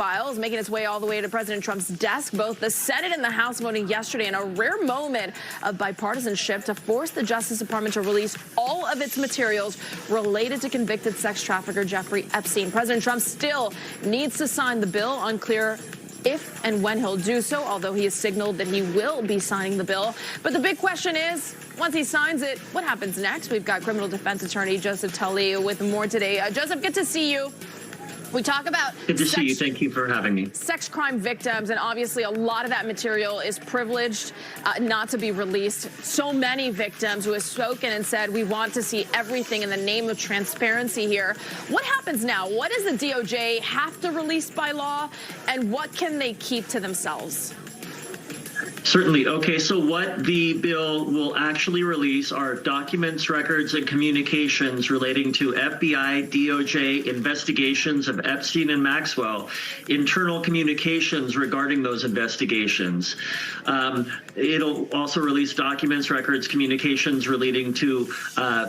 files making its way all the way to President Trump's desk. Both the Senate and the House voting yesterday in a rare moment of bipartisanship to force the Justice Department to release all of its materials related to convicted sex trafficker Jeffrey Epstein. President Trump still needs to sign the bill. Unclear if and when he'll do so, although he has signaled that he will be signing the bill. But the big question is, once he signs it, what happens next? We've got criminal defense attorney Joseph Tully with more today. Joseph, good to see you. We talk about good to see you. Thank you for having me. Sex crime victims, and obviously a lot of that material is privileged, not to be released. So many victims who have spoken and said, we want to see everything in the name of transparency here. What happens now? What does the DOJ have to release by law, and what can they keep to themselves? Certainly. Okay, so what the bill will actually release are documents, records, and communications relating to FBI, DOJ investigations of Epstein and Maxwell, internal communications regarding those investigations. It'll also release documents, records, communications relating to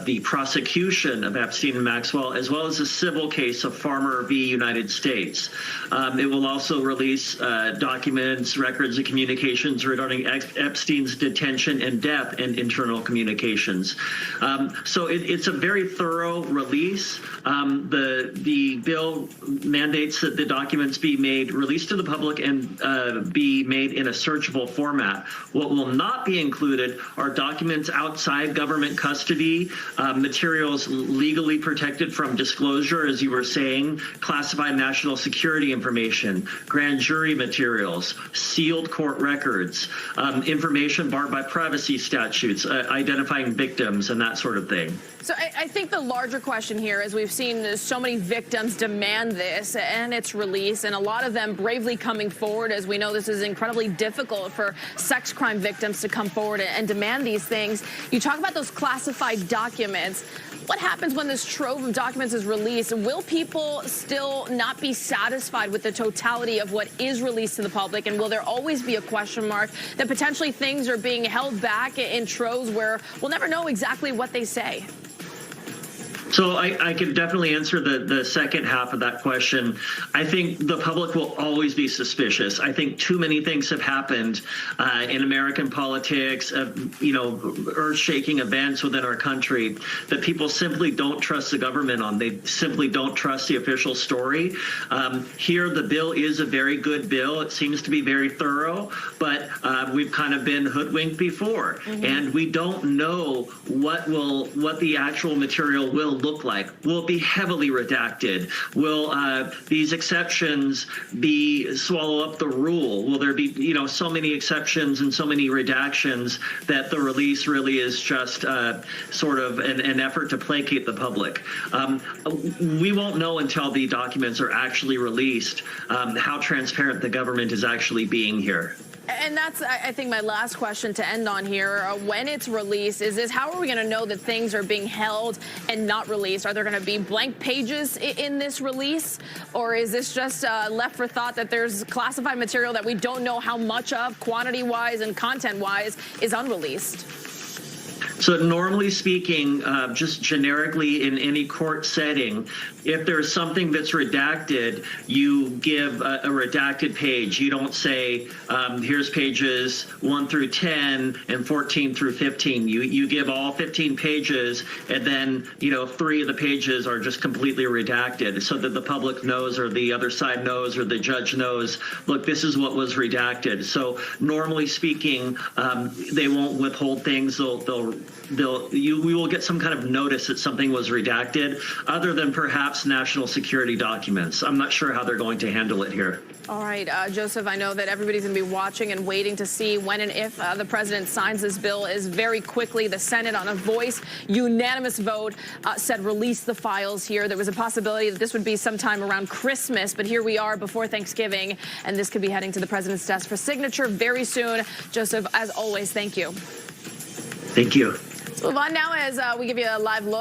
the prosecution of Epstein and Maxwell, as well as a civil case of Farmer v. United States. It will also release documents, records, and communications regarding Epstein's detention and death and internal communications. So it's a very thorough release. The bill mandates that the documents be released to the public and be made in a searchable format. What will not be included are documents outside government custody, materials legally protected from disclosure, as you were saying, classified national security information, grand jury materials, sealed court records, information barred by privacy statutes, identifying victims and that sort of thing. So I think the larger question here is we've seen so many victims demand this and its release, and a lot of them bravely coming forward. As we know, this is incredibly difficult for sex crime victims to come forward and demand these things. You talk about those classified documents. What happens when this trove of documents is released? Will people still not be satisfied with the totality of what is released to the public? And will there always be a question mark that potentially things are being held back in troves where we'll never know exactly what they say? So I can definitely answer the second half of that question. I think the public will always be suspicious. I think too many things have happened in American politics, earth-shaking events within our country that people simply don't trust the government on. They simply don't trust the official story. Here, the bill is a very good bill. It seems to be very thorough, but we've kind of been hoodwinked before, and we don't know what the actual material will look like. Will it be heavily redacted? Will these exceptions swallow up the rule? Will there be, so many exceptions and so many redactions that the release really is just sort of an effort to placate the public? We won't know until the documents are actually released how transparent the government is actually being here. And that's, I think, my last question to end on here. When it's released, how are we going to know that things are being held and not released? Are there going to be blank pages in this release? Or is this just left for thought that there's classified material that we don't know how much of, quantity-wise and content-wise, is unreleased? So normally speaking, just generically in any court setting, if there's something that's redacted, you give a redacted page. You don't say, here's pages 1 through 10 and 14 through 15. You give all 15 pages, and then 3 of the pages are just completely redacted so that the public knows, or the other side knows, or the judge knows, look, this is what was redacted. So normally speaking, they won't withhold things. We will get some kind of notice that something was redacted, other than perhaps national security documents. I'm not sure how they're going to handle it here. All right, Joseph, I know that everybody's going to be watching and waiting to see when and if the president signs this bill. Is very quickly the Senate, on a unanimous vote, said release the files here. There was a possibility that this would be sometime around Christmas, but here we are before Thanksgiving, and this could be heading to the president's desk for signature very soon. Joseph, as always, thank you. Thank you. Let's move on now as we give you a live look